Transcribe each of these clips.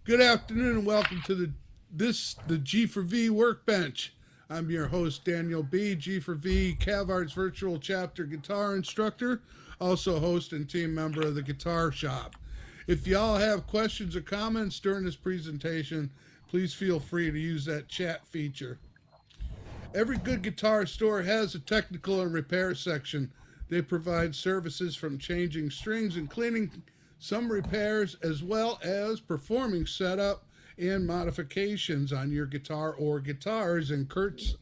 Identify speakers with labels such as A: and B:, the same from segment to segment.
A: Good afternoon and welcome to the G4V Workbench. I'm your host Daniel B. G4V Cavart's virtual chapter guitar instructor, also host and team member of the Guitar Shop. If y'all have questions or comments during this presentation, please feel free to use that chat feature. Every good guitar store has a technical and repair section. They provide services from changing strings and cleaning some repairs, as well as performing setup and modifications on your guitar or guitars. In Kurt's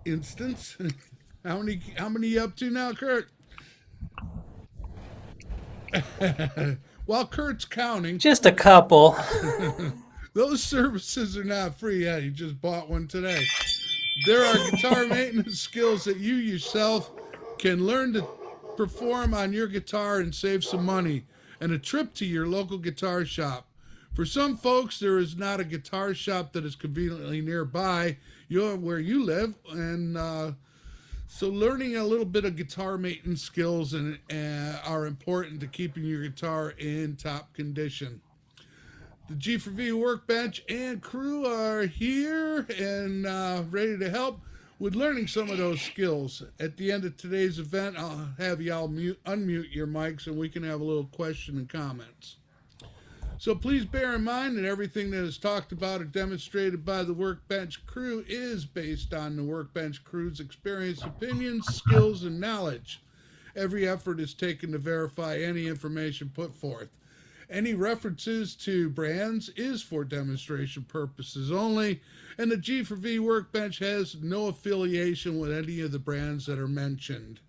A: instance, how many you up to now, Kurt? While Kurt's counting,
B: just a couple.
A: Those services are not free. Yeah, you just bought one today. There are guitar maintenance skills that you yourself can learn to perform on your guitar and save some money, and a trip to your local guitar shop. For some folks, there is not a guitar shop that is conveniently nearby where you live, and so learning a little bit of guitar maintenance skills are important to keeping your guitar in top condition. The G4V Workbench and crew are here and ready to help with learning some of those skills. At the end of today's event, I'll have y'all unmute your mics and we can have a little question and comments. So please bear in mind that everything that is talked about or demonstrated by the Workbench crew is based on the Workbench crew's experience, opinions, skills, and knowledge. Every effort is taken to verify any information put forth. Any references to brands is for demonstration purposes only, and the G4V Workbench has no affiliation with any of the brands that are mentioned.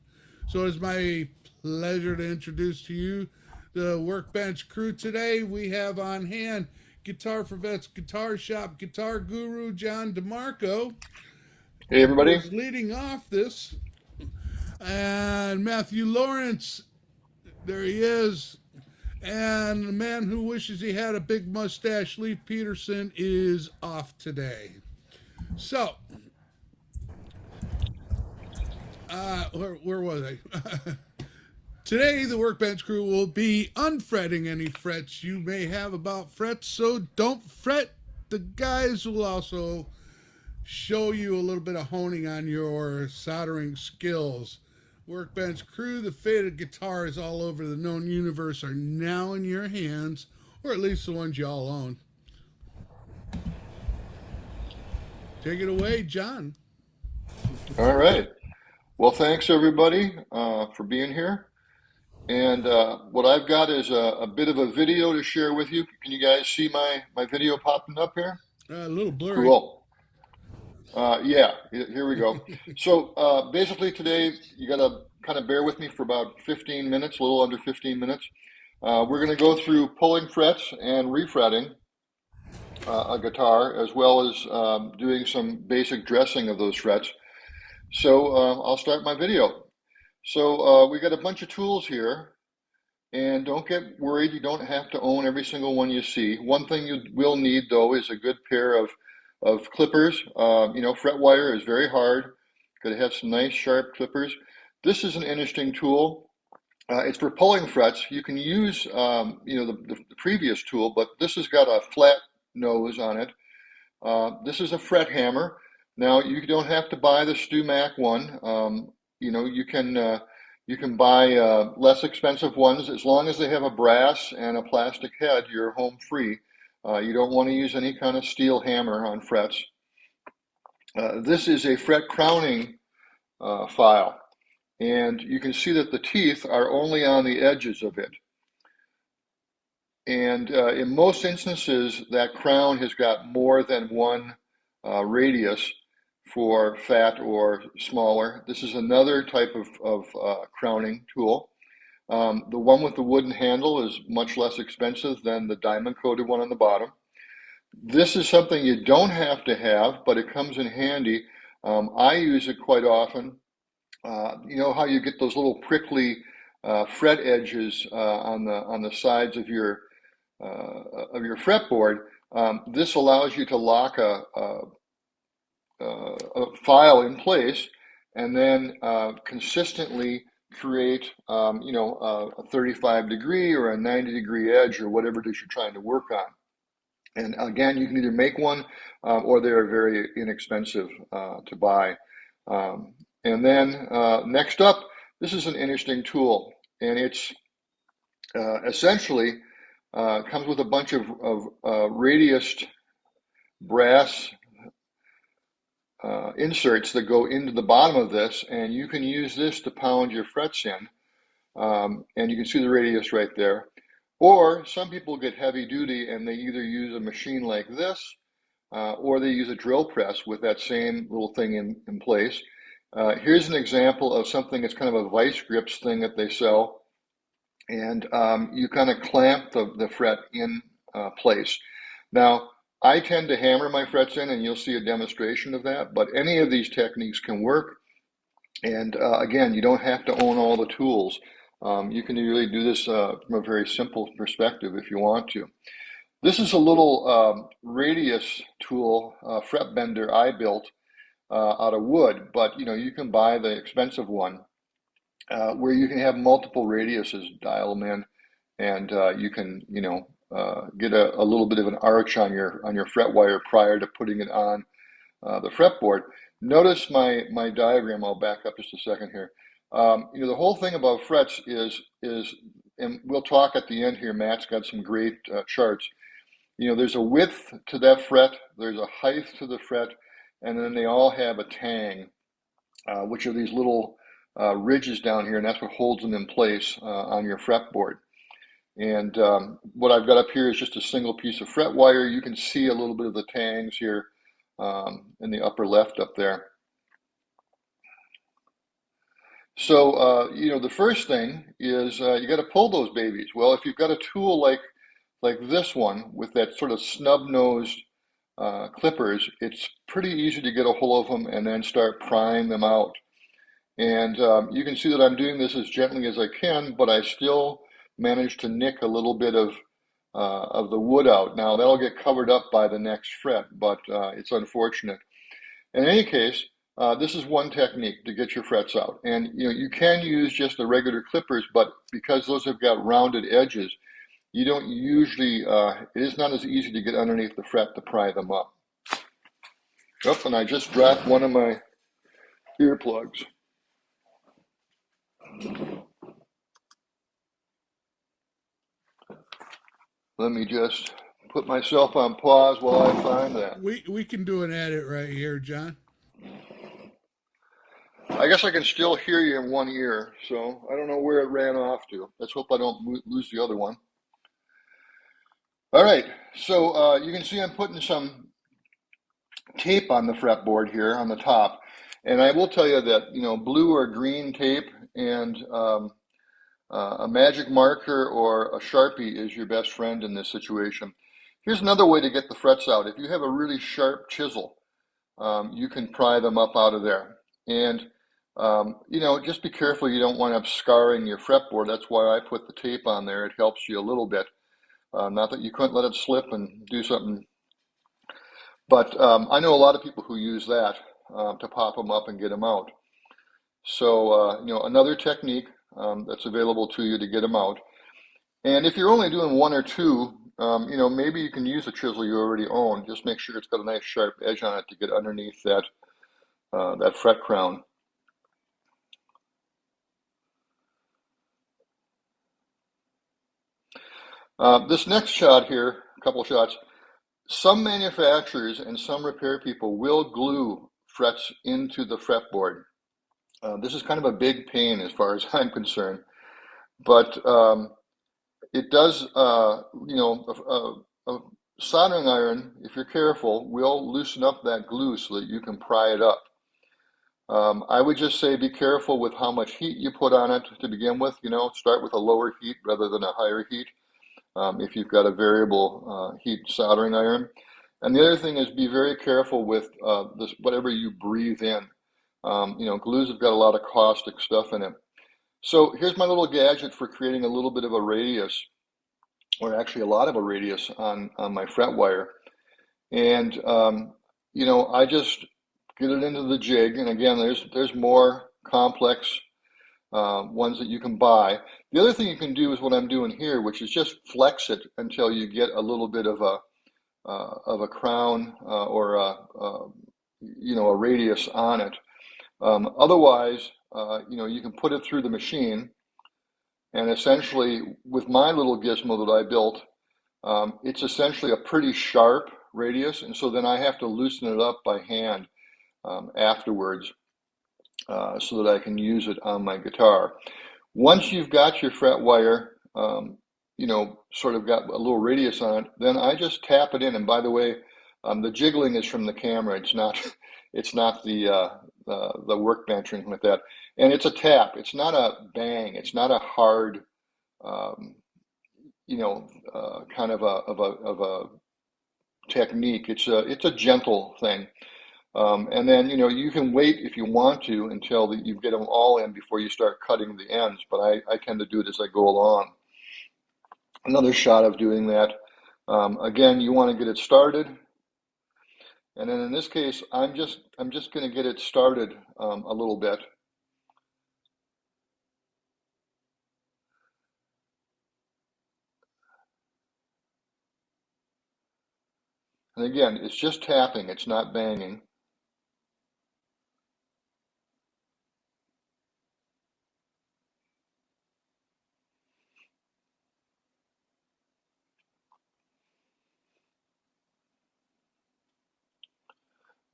A: So it's my pleasure to introduce to you the Workbench crew today. We have on hand Guitar for Vets Guitar Shop guitar guru John DeMarco.
C: Hey everybody.
A: Who's leading off this. And Matthew Lorance, there he is. And the man who wishes he had a big mustache, Leif Peterson, is off today. So, where was I? Today, the Workbench crew will be unfretting any frets you may have about frets, so don't fret. The guys will also show you a little bit of honing on your soldering skills. Workbench crew, the fate of guitars all over the known universe are now in your hands, or at least the ones y'all own. Take it away, John.
C: All right. Well, thanks everybody for being here. And what I've got is a bit of a video to share with you. Can you guys see my video popping up here?
A: A little blurry.
C: Cool. Yeah, here we go. So basically today, you got to kind of bear with me for about 15 minutes, a little under 15 minutes. We're going to go through pulling frets and refretting a guitar, as well as doing some basic dressing of those frets. So I'll start my video. So we got a bunch of tools here, and don't get worried, you don't have to own every single one you see. One thing you will need, though, is a good pair of clippers. Fret wire is very hard. Got to have some nice sharp clippers. This is an interesting tool. It's for pulling frets. You can use the previous tool, but this has got a flat nose on it. This is a fret hammer. Now you don't have to buy the StuMac one. You can buy less expensive ones. As long as they have a brass and a plastic head, you're home free. You don't want to use any kind of steel hammer on frets. This is a fret crowning file, and you can see that the teeth are only on the edges of it. And in most instances, that crown has got more than one radius for fat or smaller. This is another type of crowning tool. The one with the wooden handle is much less expensive than the diamond-coated one on the bottom. This is something you don't have to have, but it comes in handy. I use it quite often. You know how you get those little prickly fret edges on the sides of your fretboard? This allows you to lock a file in place and then consistently create a 35 degree or a 90 degree edge or whatever it is you're trying to work on. And again, you can either make one or they're very inexpensive to buy. And then next up, this is an interesting tool, and it's essentially comes with a bunch of radiused brass inserts that go into the bottom of this, and you can use this to pound your frets in, and you can see the radius right there. Or some people get heavy duty and they either use a machine like this or they use a drill press with that same little thing in place. Here's an example of something that's kind of a vice grips thing that they sell, and you kind of clamp the fret in place. Now, I tend to hammer my frets in, and you'll see a demonstration of that, but any of these techniques can work. And again, you don't have to own all the tools. You can really do this from a very simple perspective if you want to. This is a little radius tool, fret bender I built out of wood, but you can buy the expensive one where you can have multiple radiuses, dial them in, and you can get a little bit of an arch on your fret wire prior to putting it on the fretboard. Notice my diagram. I'll back up just a second here. The whole thing about frets is, and we'll talk at the end here. Matt's got some great charts. There's a width to that fret, there's a height to the fret, and then they all have a tang, which are these little ridges down here, and that's what holds them in place on your fretboard. And what I've got up here is just a single piece of fret wire. You can see a little bit of the tangs here in the upper left up there. So, the first thing is you got to pull those babies. Well, if you've got a tool like this one with that sort of snub-nosed clippers, it's pretty easy to get a hold of them and then start prying them out. And you can see that I'm doing this as gently as I can, but I still manage to nick a little bit of the wood out. Now, that'll get covered up by the next fret, but it's unfortunate. In any case, this is one technique to get your frets out. And you can use just the regular clippers, but because those have got rounded edges, you don't usually, it is not as easy to get underneath the fret to pry them up. Oh, and I just dropped one of my earplugs. Let me just put myself on pause while I find that.
A: We can do an edit right here, John.
C: I guess I can still hear you in one ear, so I don't know where it ran off to. Let's hope I don't lose the other one. All right, so you can see I'm putting some tape on the fretboard here on the top, and I will tell you that blue or green tape and a magic marker or a Sharpie is your best friend in this situation. Here's another way to get the frets out. If you have a really sharp chisel, you can pry them up out of there. And just be careful you don't wind up scarring your fretboard. That's why I put the tape on there. It helps you a little bit. Not that you couldn't let it slip and do something. But I know a lot of people who use that to pop them up and get them out. So, another technique that's available to you to get them out. And if you're only doing one or two, maybe you can use a chisel you already own. Just make sure it's got a nice sharp edge on it to get underneath that fret crown. This next shot here, a couple shots, some manufacturers and some repair people will glue frets into the fretboard. This is kind of a big pain as far as I'm concerned, but it does, a soldering iron, if you're careful, will loosen up that glue so that you can pry it up. I would just say be careful with how much heat you put on it to begin with. Start with a lower heat rather than a higher heat if you've got a variable heat soldering iron. And the other thing is be very careful with whatever you breathe in. Glues have got a lot of caustic stuff in it. So here's my little gadget for creating a little bit of a radius, or actually a lot of a radius on my fret wire. And, I just get it into the jig. And again, there's more complex ones that you can buy. The other thing you can do is what I'm doing here, which is just flex it until you get a little bit of of a crown or a radius on it. Otherwise, you can put it through the machine, and essentially, with my little gizmo that I built, it's essentially a pretty sharp radius, and so then I have to loosen it up by hand afterwards so that I can use it on my guitar. Once you've got your fret wire, sort of got a little radius on it, then I just tap it in. And by the way, the jiggling is from the camera. It's not, the workbench or anything like that. And it's a tap. It's not a bang. It's not a hard, kind of a technique. It's a gentle thing. And then, you can wait if you want to until you get them all in before you start cutting the ends. But I tend to do it as I go along. Another shot of doing that. Again, you want to get it started. And then in this case, I'm just going to get it started a little bit. And again, it's just tapping, it's not banging.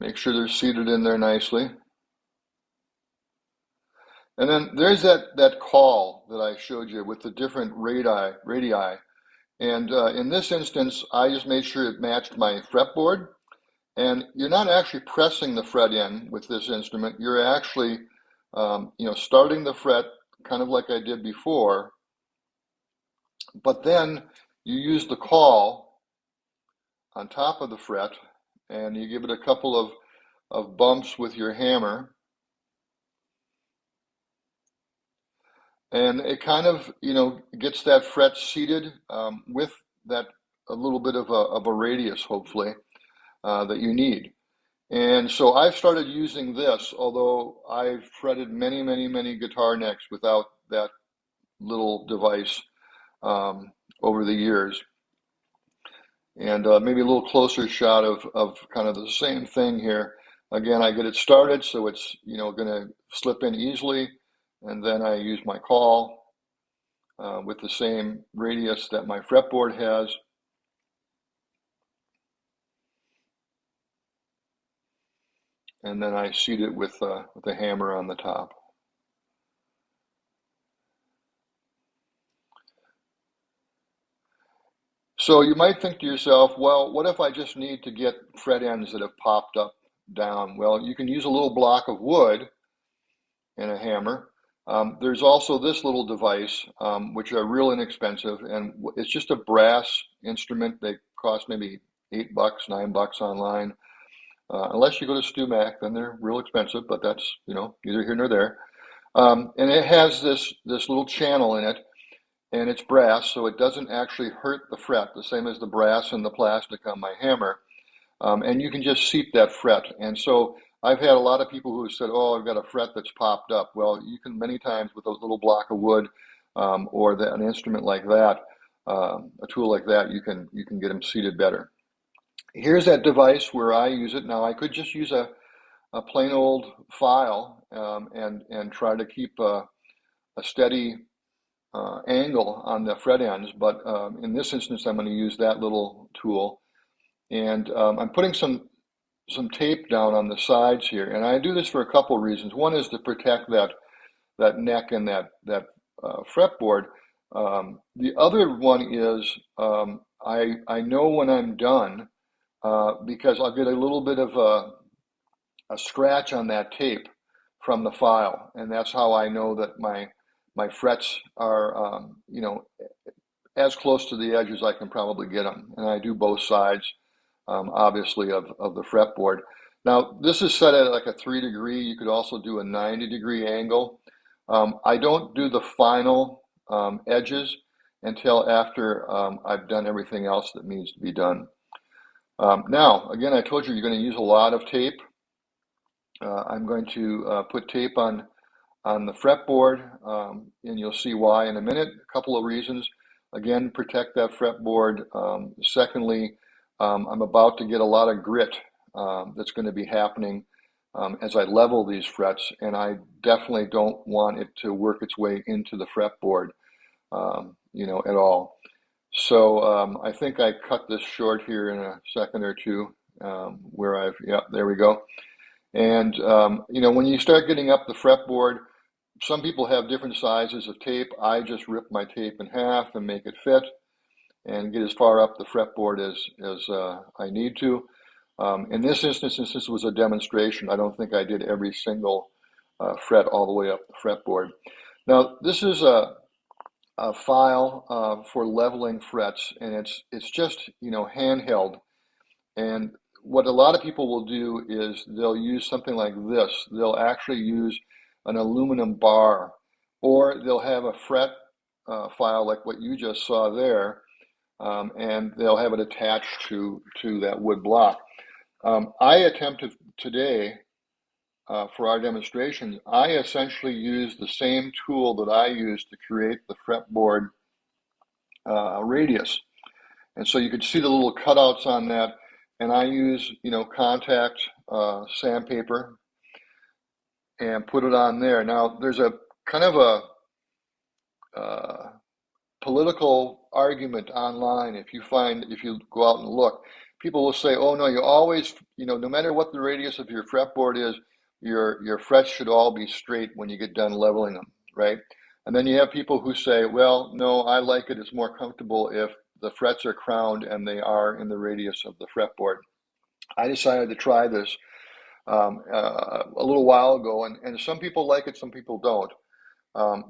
C: Make sure they're seated in there nicely. And then there's that call that I showed you with the different radii. And in this instance, I just made sure it matched my fretboard. And you're not actually pressing the fret in with this instrument. You're actually, starting the fret kind of like I did before. But then you use the call on top of the fret, and you give it a couple of bumps with your hammer. And it kind of, gets that fret seated with that a little bit of a radius, hopefully, that you need. And so I've started using this, although I've fretted many, many, many guitar necks without that little device over the years. And maybe a little closer shot of kind of the same thing here. Again, I get it started, so it's, going to slip in easily. And then I use my call with the same radius that my fretboard has. And then I seat it with the hammer on the top. So you might think to yourself, well, what if I just need to get fret ends that have popped up down? Well, you can use a little block of wood and a hammer. There's also this little device, which are real inexpensive, and it's just a brass instrument. They cost maybe $8, $9 online. Unless you go to StewMac, then they're real expensive, but that's, neither here nor there. And it has this little channel in it, and it's brass, so it doesn't actually hurt the fret, the same as the brass and the plastic on my hammer. And you can just seat that fret. And so I've had a lot of people who have said, oh, I've got a fret that's popped up. Well, you can many times with a little block of wood or an instrument like that, a tool like that, you can get them seated better. Here's that device where I use it. Now, I could just use a plain old file and try to keep a steady angle on the fret ends, but in this instance, I'm going to use that little tool. And I'm putting some tape down on the sides here, and I do this for a couple of reasons. One is to protect that neck and that fretboard. The other one is I know when I'm done because I'll get a little bit of a scratch on that tape from the file, and that's how I know that my frets are as close to the edge as I can probably get them. And I do both sides, obviously, of the fretboard. Now, this is set at like a 3-degree. You could also do a 90-degree angle. I don't do the final edges until after I've done everything else that needs to be done. Now, again, I told you you're going to use a lot of tape. I'm going to put tape on the fretboard, and you'll see why in a minute. A couple of reasons. Again, protect that fretboard. Secondly, I'm about to get a lot of grit that's going to be happening as I level these frets, and I definitely don't want it to work its way into the fretboard, at all. So I think I cut this short here in a second or two, there we go. And, when you start getting up the fretboard, some people have different sizes of tape. I just rip my tape in half and make it fit and get as far up the fretboard as I need to. In this instance, since this was a demonstration, I don't think I did every single fret all the way up the fretboard. Now, this is a file for leveling frets, and it's just handheld. And what a lot of people will do is they'll use something like this. They'll actually use an aluminum bar, or they'll have a fret file like what you just saw there, and they'll have it attached to that wood block. I attempted today for our demonstration, I essentially used the same tool that I used to create the fretboard radius. And so you could see the little cutouts on that. And I use, contact sandpaper and put it on there. Now, there's a kind of a political argument online. If you go out and look, people will say, oh no, you always, no matter what the radius of your fretboard is, your frets should all be straight when you get done leveling them, right? And then you have people who say, well, no, I like it. It's more comfortable if the frets are crowned and they are in the radius of the fretboard. I decided to try this a little while ago, and some people like it, some people don't.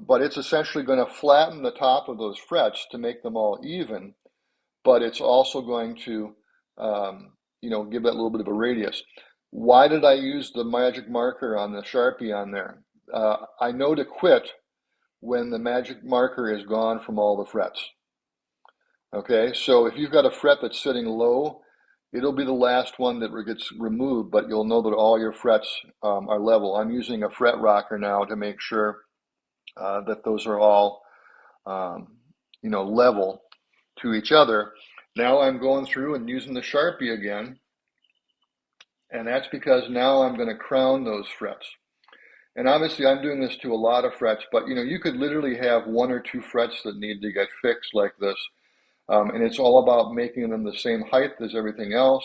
C: But it's essentially going to flatten the top of those frets to make them all even, but it's also going to, give that little bit of a radius. Why did I use the magic marker on the Sharpie on there? I know to quit when the magic marker is gone from all the frets. Okay, so if you've got a fret that's sitting low, it'll be the last one that gets removed, but you'll know that all your frets are level. I'm using a fret rocker now to make sure that those are all, level to each other. Now I'm going through and using the Sharpie again, and that's because now I'm going to crown those frets. And obviously I'm doing this to a lot of frets, but you could literally have one or two frets that need to get fixed like this. And it's all about making them the same height as everything else.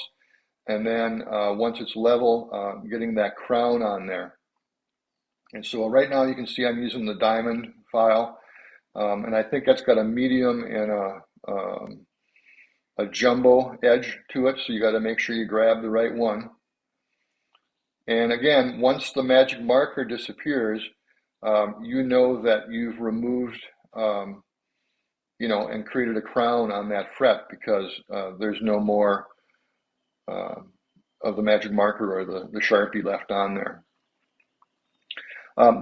C: And then once it's level, getting that crown on there. And so right now you can see I'm using the diamond file. And I think that's got a medium and a jumbo edge to it. So you got to make sure you grab the right one. And again, once the magic marker disappears, you know that you've removed and created a crown on that fret because there's no more of the magic marker or the Sharpie left on there.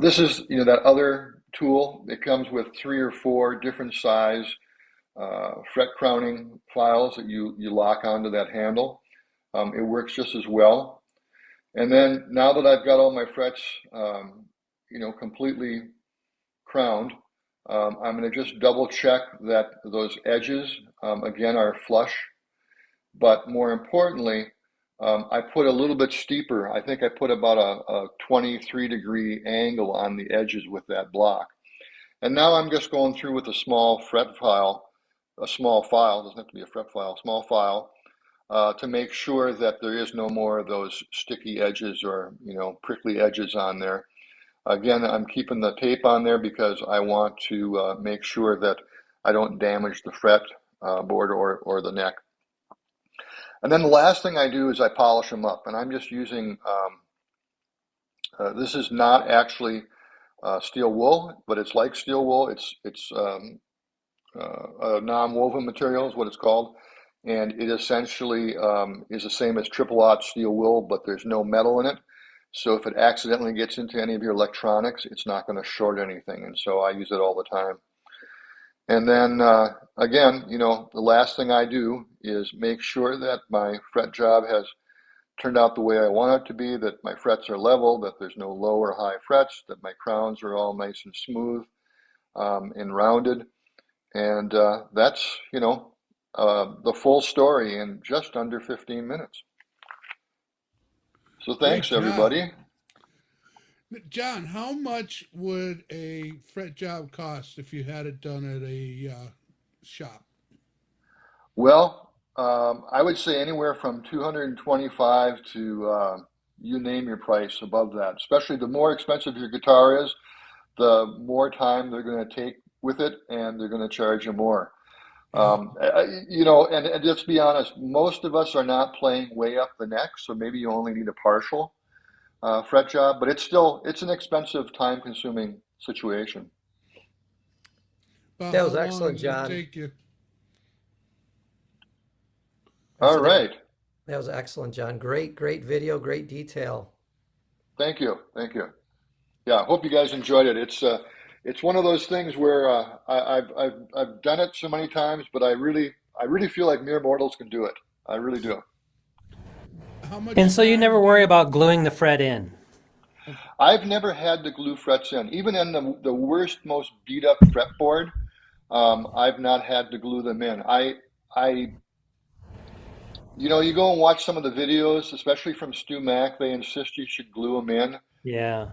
C: This is, that other tool. It comes with 3 or 4 different size fret crowning files that you lock onto that handle. It works just as well. And then now that I've got all my frets, completely crowned, I'm going to just double check that those edges, again, are flush. But more importantly, I put a little bit steeper. I think I put about a 23-degree angle on the edges with that block. And now I'm just going through with a small file, doesn't have to be a fret file, small file, to make sure that there is no more of those sticky edges or, prickly edges on there. Again, I'm keeping the tape on there because I want to make sure that I don't damage the fret board or the neck. And then the last thing I do is I polish them up, and I'm just using, this is not actually steel wool, but it's like steel wool. It's a non-woven material is what it's called, and it essentially is the same as triple-aught steel wool, but there's no metal in it. So if it accidentally gets into any of your electronics, it's not going to short anything, and so I use it all the time. And then again, the last thing I do is make sure that my fret job has turned out the way I want it to be, that my frets are level, that there's no low or high frets, that my crowns are all nice and smooth and rounded. And that's, the full story in just under 15 minutes. So thanks,
A: Great job.
C: everybody.
A: John, how much would a fret job cost if you had it done at a shop?
C: Well, I would say anywhere from 225 to you name your price above that. Especially the more expensive your guitar is, the more time they're going to take with it, and they're going to charge you more. You know, and let's be honest, most of us are not playing way up the neck, so maybe you only need a partial fret job, but it's an expensive, time-consuming situation.
A: About
B: That was
A: how long
B: excellent,
A: does it
B: John.
A: take you?
C: All right.
B: That was excellent, John. Great video, great detail.
C: Thank you. Thank you. Yeah, I hope you guys enjoyed it. It's one of those things where I've done it so many times, but I really feel like mere mortals can do it. I really do.
A: How much
D: And so you
A: time
D: never
A: do
D: worry about gluing the fret in.
C: I've never had to glue frets in, even in the worst, most beat up fretboard. I've not had to glue them in. You know, you go and watch some of the videos, especially from Stu Mack. They insist you should glue them in.
D: Yeah.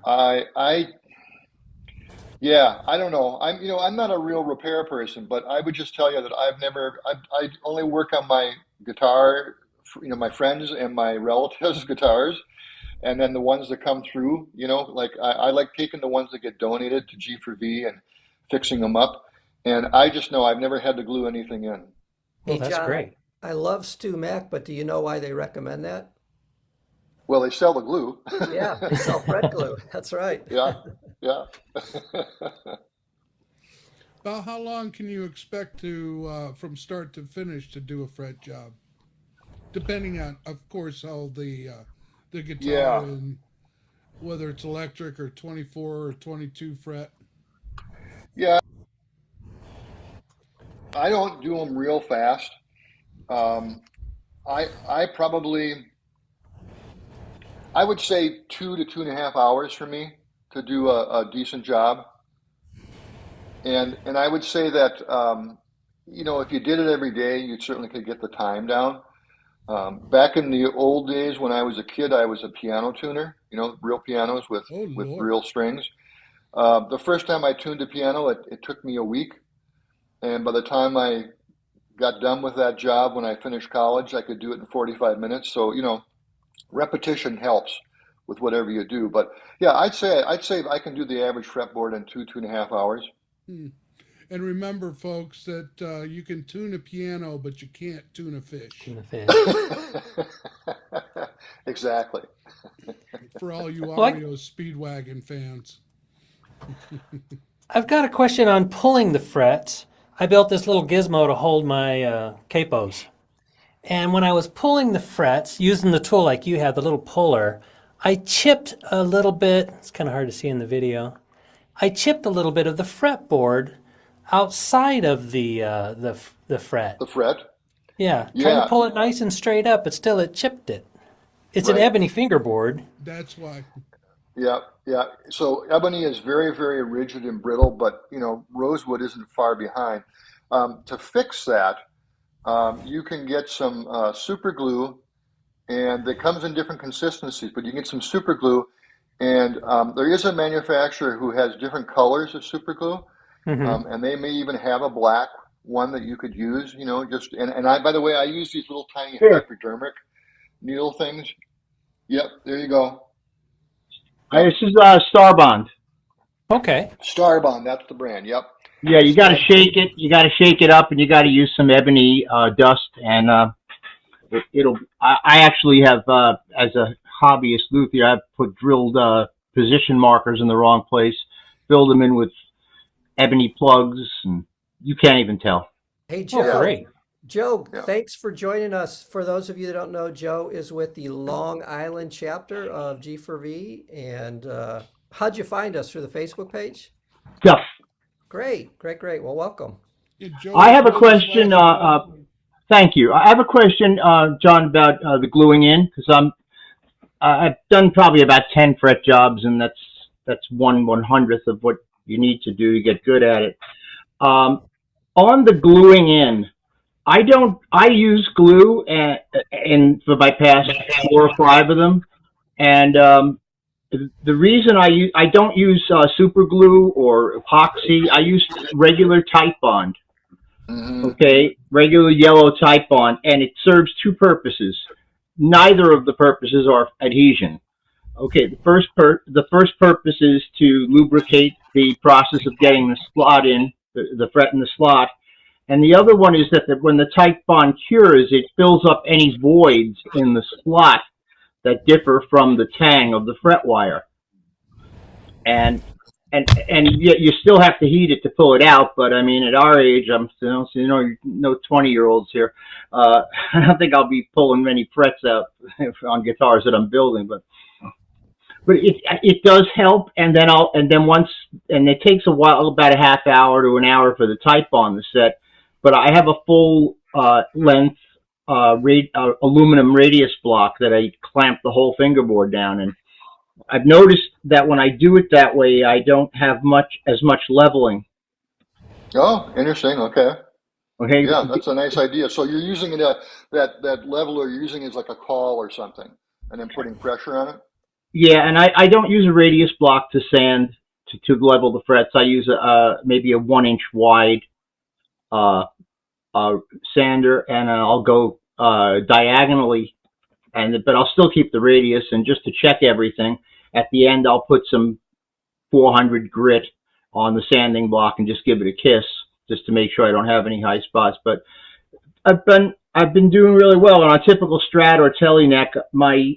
C: Yeah, I don't know. I'm not a real repair person, but I would just tell you that I only work on my guitar, my friends and my relatives' guitars, and then the ones that come through, like I like taking the ones that get donated to G4V and fixing them up. And I just know I've never had to glue anything in.
D: Well,
B: Hey,
D: that's
B: John,
D: great.
B: I love Stu Mack, but do you know why they recommend that?
C: Well, they sell the glue.
B: Yeah, they sell fret glue. That's right.
C: Yeah, yeah.
A: About how long can you expect to, from start to finish, to do a fret job? Depending on, of course, how the guitar
C: Yeah.
A: and whether it's electric or 24 or 22 fret.
C: Yeah, I don't do them real fast. Um, I probably, I would say 2 to 2.5 hours for me to do a decent job. And I would say that, if you did it every day, you certainly could get the time down. Back in the old days when I was a kid, I was a piano tuner, real pianos with,
A: Oh,
C: with
A: Lord.
C: real strings. The first time I tuned a piano, it took me a week. And by the time I got done with that job when I finished college, I could do it in 45 minutes. So, repetition helps with whatever you do. But yeah, I'd say I can do the average fretboard in 2.5 hours.
A: Hmm. And remember, folks, that you can tune a piano, but you can't tune a fish.
D: In the fish.
C: Exactly.
A: For all you
D: Well,
A: Ario Speedwagon fans.
D: I've got a question on pulling the frets. I built this little gizmo to hold my capos. And when I was pulling the frets, using the tool like you had, the little puller, I chipped a little bit. It's kind of hard to see in the video. I chipped a little bit of the fretboard outside of the fret.
C: The fret.
D: Yeah, trying
C: Yeah,
D: to pull it nice and straight up, but still it chipped it. It's an
C: right.
D: ebony fingerboard.
A: That's why.
C: Yeah, yeah. So ebony is very, very rigid and brittle, but rosewood isn't far behind. To fix that, you can get some super glue, and it comes in different consistencies, but you can get some super glue, and there is a manufacturer who has different colors of super glue,
D: Hmm.
C: and they may even have a black one that you could use. And I, by the way, I use these little tiny
E: Here,
C: hypodermic needle things. Yep, there you go.
E: this
C: Yep,
E: is Starbond.
D: Okay.
C: Starbond, that's the brand. Yep,
E: Yeah, you got to
C: Star.
E: shake it. You got to shake it up, and you got to use some ebony dust, and it'll. I actually have, as a hobbyist luthier, I've put drilled position markers in the wrong place, filled them in with ebony plugs, and you can't even tell.
B: Hey,
D: Oh,
C: Yeah,
B: Joe.
D: great.
B: Joe,
C: yeah.
B: thanks for joining us. For those of you that don't know, Joe is with the Long Island chapter of G4V. And how'd you find us? Through the Facebook page?
E: Stuff.
B: Great. Well, welcome.
A: Yeah, Joe
E: I
A: was
E: have a
A: with us
E: question.
A: last week.
E: Thank you. I have a question, John, about the gluing in, because I've done probably about 10 fret jobs, and that's 1/100th of what you need to do to get good at it. On the gluing in, I use glue and for my past 4 or 5 of them, and the reason I don't use super glue or epoxy. I use regular Titebond.
C: Mm-hmm.
E: Okay, regular yellow Titebond, and it serves 2 purposes. Neither of the purposes are adhesion. Okay, the first purpose is to lubricate the process of getting the slot in, the fret in the slot. And the other one is that when the Titebond cures, it fills up any voids in the slot that differ from the tang of the fret wire. And yet you still have to heat it to pull it out. But I mean, at our age, I'm still, no 20-year-olds here. I don't think I'll be pulling many frets out on guitars that I'm building, but it does help. And then it takes a while, about a half hour to an hour for the Titebond to set. But I have a full length aluminum radius block that I clamp the whole fingerboard down, and I've noticed that when I do it that way, I don't have as much leveling.
C: Oh, interesting. Okay.
E: Okay.
C: Yeah, that's a nice idea. So you're using it that leveler. You're using it as like a caul or something, and then putting pressure on it.
E: Yeah, and I don't use a radius block to sand to level the frets. I use maybe a 1-inch wide sander, and I'll go diagonally, but I'll still keep the radius. And just to check everything, at the end I'll put some 400 grit on the sanding block and just give it a kiss, just to make sure I don't have any high spots. But I've been doing really well. On a typical Strat or Tele neck, my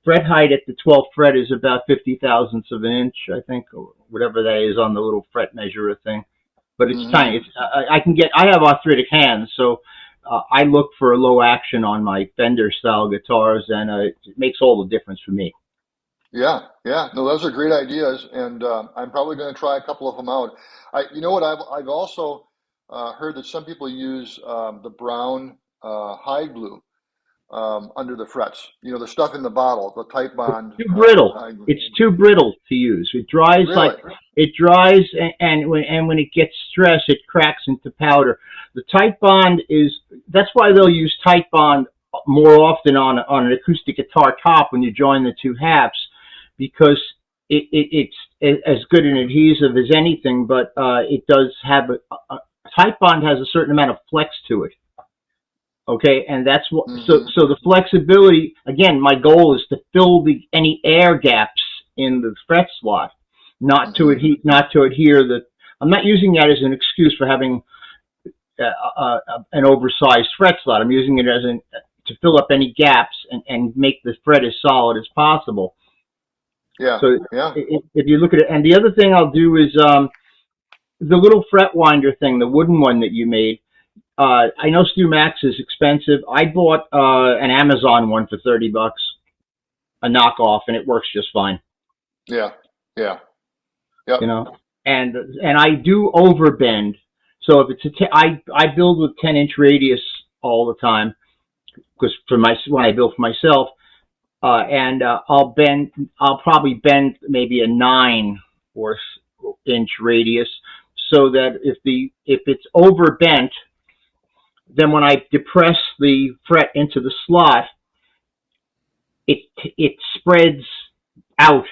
E: fret height at the 12th fret is about 50 thousandths of an inch, I think, or whatever that is on the little fret measurer thing. But it's tiny. I have arthritic hands, so I look for low action on my Fender style guitars, and it makes all the difference for me.
C: Yeah. No, those are great ideas, and I'm probably going to try a couple of them out. You know what? I've also heard that some people use the brown hide glue under the frets. The stuff in the bottle, the Titebond.
E: Too brittle. It's too brittle to use. It dries and when it gets stressed, it cracks into powder. The Titebond that's why they'll use Titebond more often on an acoustic guitar top when you join the 2 halves, because it's as good an adhesive as anything, but it does have Titebond has a certain amount of flex to it. Okay, and that's what. So the flexibility. Again, my goal is to fill any air gaps in the fret slot, not to adhere. I'm not using that as an excuse for having an oversized fret slot. I'm using it to fill up any gaps and make the fret as solid as possible.
C: Yeah.
E: So if you look at it, and the other thing I'll do is the little fret winder thing, the wooden one that you made. I know Stu Max is expensive. I bought an Amazon one for $30, a knockoff, and it works just fine.
C: Yeah. Yep.
E: And I do overbend. So if it's I build with 10-inch radius all the time, because when I build for myself, and I'll probably bend maybe a 9-inch radius, so that if it's overbent, then when I depress the fret into the slot, it spreads out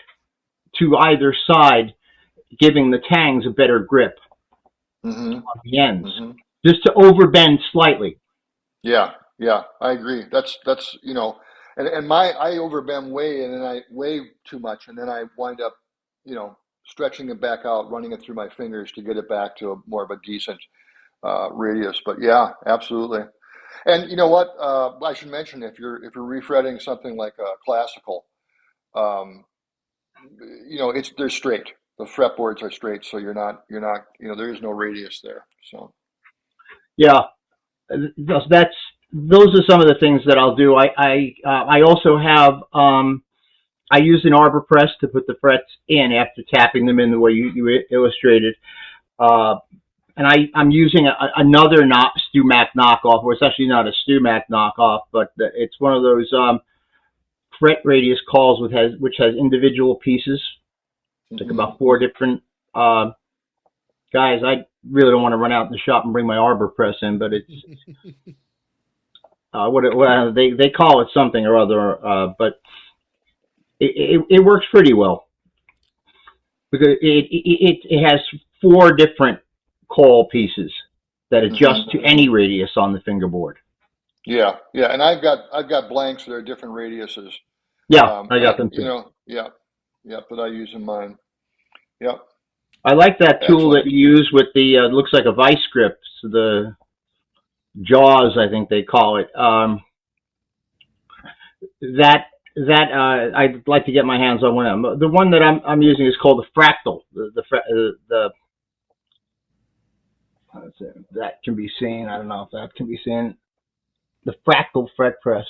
E: to either side, giving the tangs a better grip on the ends, just to overbend slightly.
C: Yeah, I agree. That's and I overbend way, and then I way too much, and then I wind up stretching it back out, running it through my fingers to get it back to more of a decent radius. But yeah, absolutely. And you know what? I should mention, if you're refretting something like a classical, they're straight. The fretboards are straight, so you're not there is no radius there. So
E: yeah, those are some of the things that I'll do. I also have I use an arbor press to put the frets in after tapping them in the way you illustrated. And I'm using another Stu Mac knockoff, or it's actually not a Stu Mac knockoff, but it's one of those fret radius calls which has individual pieces. It's like about 4 different guys, I really don't want to run out in the shop and bring my arbor press in, but it's they call it something or other, but it works pretty well because it has 4 different call pieces that adjust to any radius on the fingerboard.
C: Yeah, and I've got blanks that are different radiuses.
E: Yeah, I got them too.
C: That I use in mine. Yep.
E: I like that tool
C: Excellent.
E: that you use with the looks like a vice grip, so the jaws, I think they call it. I'd like to get my hands on one of them. The one that I'm using is called the Fractal. That can be seen. I don't know if that can be seen. The Fractal fret press.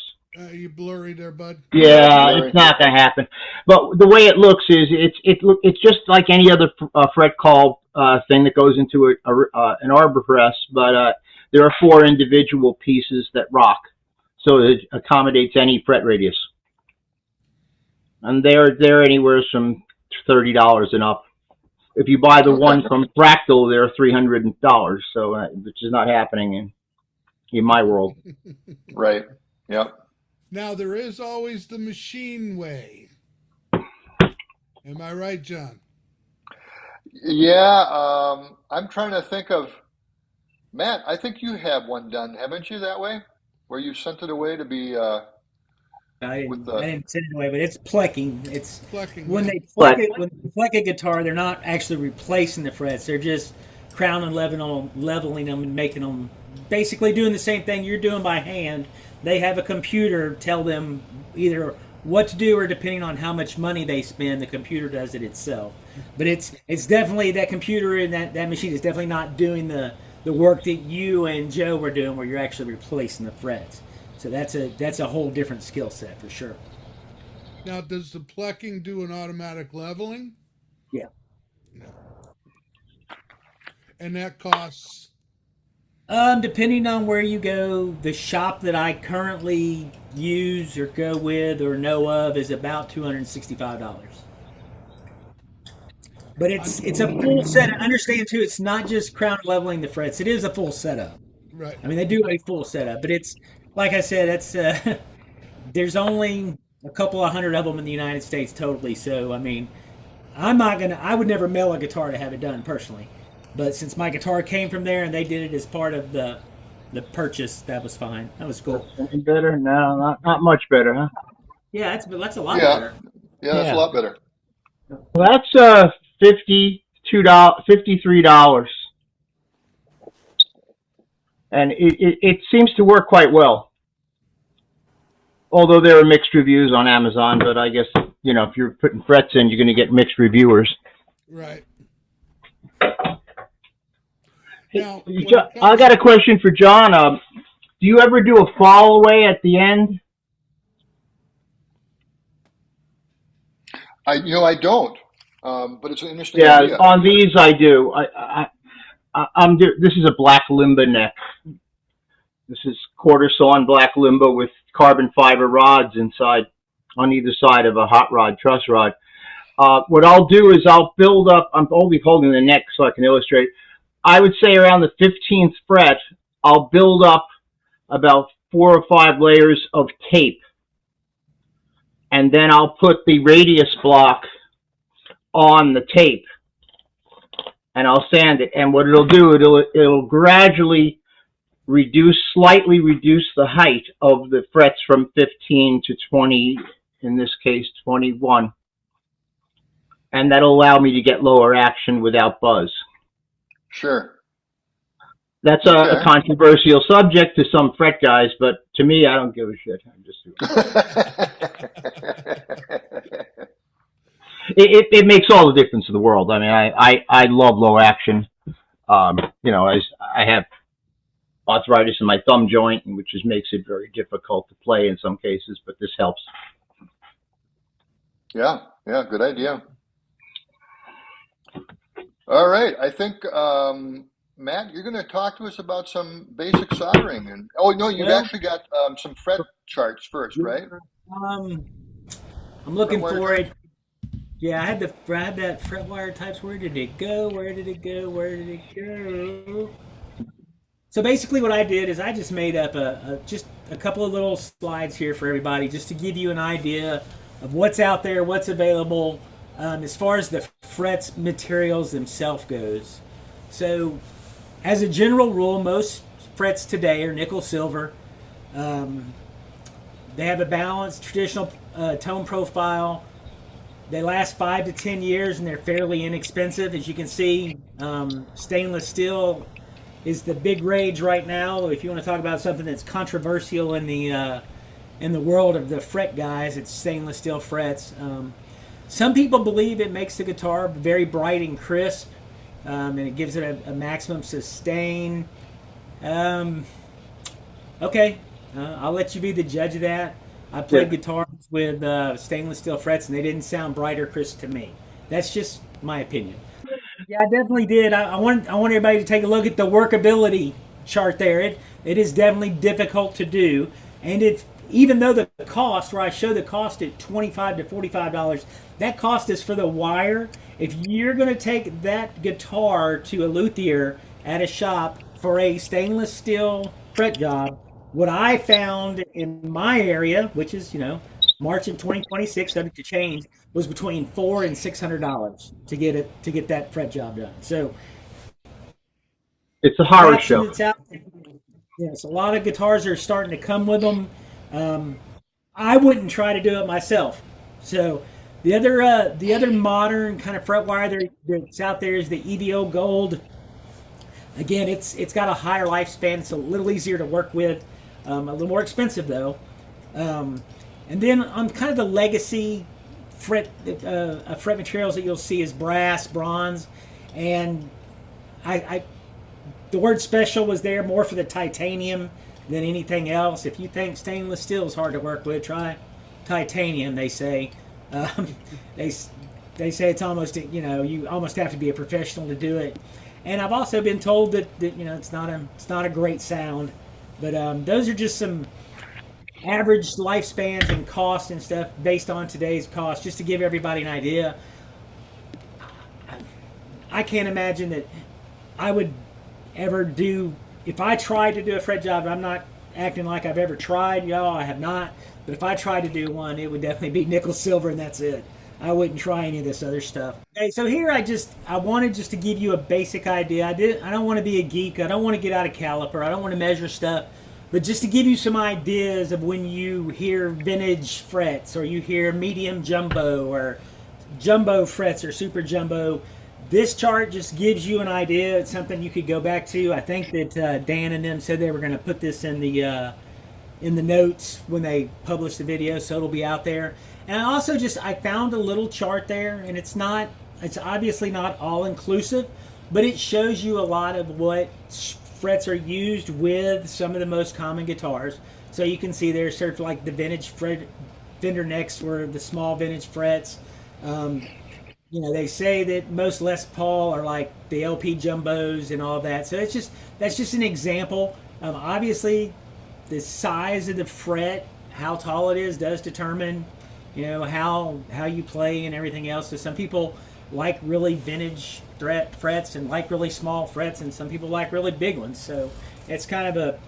A: You blurry there, bud?
E: Yeah, it's not going to happen. But the way it looks is it's just like any other fret call thing that goes into an arbor press, but there are 4 individual pieces that rock, so it accommodates any fret radius. And they're anywhere from $30 and up. If you buy the one from Fractal, they're $300. So which is not happening in my world.
C: Right. Yep.
A: Now, there is always the machine way. Am I right, John?
C: Yeah. I'm trying to think of, Matt, I think you have one done, haven't you, that way? Where you sent it away to be...
F: I didn't send it away, but it's plucking. It's
A: Plucking,
F: when
A: yeah.
F: they pluck it. When they pluck a guitar, they're not actually replacing the frets. They're just crown and leveling them, and making them basically doing the same thing you're doing by hand. They have a computer tell them either what to do, or depending on how much money they spend, the computer does it itself. But it's definitely that computer and that machine is definitely not doing the work that you and Joe were doing, where you're actually replacing the frets. So that's a whole different skill set for sure.
A: Now, does the plucking do an automatic leveling?
F: Yeah.
A: No. And that costs?
F: Depending on where you go, the shop that I currently use or go with or know of is about $265. But it's a full set. Understand too, it's not just crown leveling the frets. It is a full setup.
A: Right.
F: I mean, they do a full setup, but it's like I said, it's there's only a couple of hundred of them in the United States totally. So I mean, I would never mail a guitar to have it done personally, but since my guitar came from there and they did it as part of the purchase, that was fine. That was cool.
E: Any better? No, not much better, huh?
F: Yeah, that's a lot better.
C: Yeah, that's a lot better.
E: Well, that's $53. And it seems to work quite well. Although there are mixed reviews on Amazon, but I guess, if you're putting frets in, you're going to get mixed reviewers.
A: Right. Now,
E: I got a question for John. Do you ever do a fall away at the end?
C: I don't. But it's an interesting idea.
E: On these I do. This is a black limba neck. This is quarter sawn black limba with carbon fiber rods inside, on either side of a hot rod, truss rod. What I'll do is I'll build up, I'm only holding the neck so I can illustrate. I would say around the 15th fret, I'll build up about 4 or 5 layers of tape. And then I'll put the radius block on the tape. And I'll sand it. And what it'll do, it'll gradually slightly reduce the height of the frets from 15 to 20, in this case 21. And that'll allow me to get lower action without buzz.
C: Sure.
E: That's a controversial subject to some fret guys, but to me, I don't give a shit. I'm just it makes all the difference in the world. I mean, I love low action. As I have arthritis in my thumb joint, which makes it very difficult to play in some cases, but this helps.
C: Yeah, good idea. All right, I think, Matt, you're going to talk to us about some basic soldering. You've actually got some fret charts first, right?
F: I'm looking for it. Yeah, I had that fret wire types. Where did it go? Where did it go? Where did it go? So basically, what I did is I just made up just a couple of little slides here for everybody, just to give you an idea of what's out there, what's available, as far as the frets materials themselves goes. So, as a general rule, most frets today are nickel silver. They have a balanced traditional tone profile. They last 5 to 10 years, and they're fairly inexpensive. As you can see, stainless steel is the big rage right now. If you want to talk about something that's controversial in the world of the fret guys, it's stainless steel frets. Some people believe it makes the guitar very bright and crisp, and it gives it a maximum sustain. Okay, I'll let you be the judge of that. I played guitars with stainless steel frets, and they didn't sound bright or crisp to me. That's just my opinion. Yeah, I definitely did. I want everybody to take a look at the workability chart there. It is definitely difficult to do, and even though the cost, where I show the cost at $25 to $45, that cost is for the wire. If you're going to take that guitar to a luthier at a shop for a stainless steel fret job, what I found in my area, which is March of 2026, subject to change, was between $400 and $600 to get that fret job done. So
E: It's a horror show.
F: Yes, a lot of guitars are starting to come with them. I wouldn't try to do it myself. So the other modern kind of fret wire that's out there is the EVO Gold. Again, it's got a higher lifespan. It's a little easier to work with. A little more expensive though. And then on kind of the legacy fret materials that you'll see is brass, bronze, and the word special was there more for the titanium than anything else. If you think stainless steel is hard to work with, try titanium. They say they say it's almost you almost have to be a professional to do it. And I've also been told that it's not a great sound, but those are just some average lifespans and cost and stuff based on today's cost, just to give everybody an idea. I can't imagine that I would ever do, if I tried to do a fret job, I'm not acting like I've ever tried, y'all, I have not, but if I tried to do one, it would definitely be nickel silver and that's it. I wouldn't try any of this other stuff. Okay, so here I wanted just to give you a basic idea. I don't want to be a geek. I don't want to get out of caliper. I don't want to measure stuff. But just to give you some ideas of when you hear vintage frets, or you hear medium jumbo, or jumbo frets, or super jumbo, this chart just gives you an idea. It's something you could go back to. I think that Dan and them said they were going to put this in the notes when they publish the video, so it'll be out there. And I also I found a little chart there, and it's obviously not all inclusive, but it shows you a lot of what frets are used with some of the most common guitars. So you can see there's sort of like the vintage fender necks were the small vintage frets. They say that most Les Paul are like the LP jumbos and all that. So that's just an example. Obviously, the size of the fret, how tall it is, does determine how you play and everything else. So some people like really vintage frets and like really small frets, and some people like really big ones. So it's kind of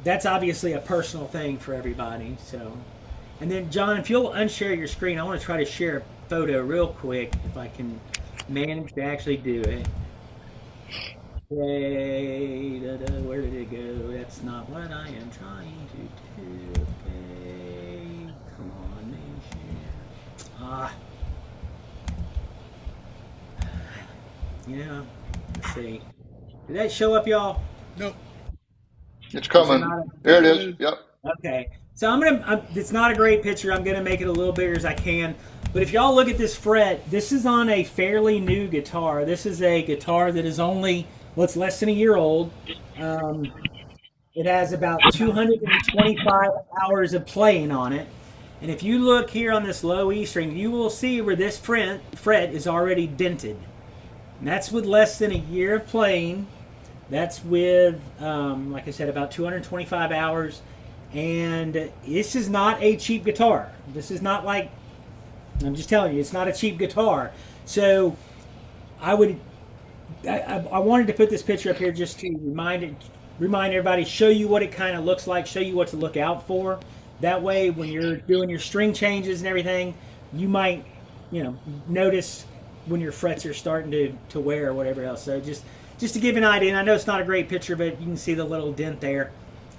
F: that's obviously a personal thing for everybody. So, and then John, if you'll unshare your screen, I want to try to share a photo real quick if I can manage to actually do it. Okay, where did it go? That's not what I am trying to do. Okay, come on, man, share. Let's see. Did that show up, y'all?
A: Nope.
C: It's coming. There it is. Yep.
F: Okay. So it's not a great picture. I'm gonna make it a little bigger as I can. But if y'all look at this fret, this is on a fairly new guitar. This is a guitar that is only, it's less than a year old. It has about 225 hours of playing on it. And if you look here on this low E string, you will see where this fret is already dented. And that's with less than a year of playing. That's with, like I said, about 225 hours. And this is not a cheap guitar. This is not like I'm just telling you, it's not a cheap guitar. So I wanted to put this picture up here just to remind everybody, show you what it kind of looks like, show you what to look out for. That way, when you're doing your string changes and everything, you might, notice when your frets are starting to wear or whatever else. So just to give an idea, and I know it's not a great picture, but you can see the little dent there.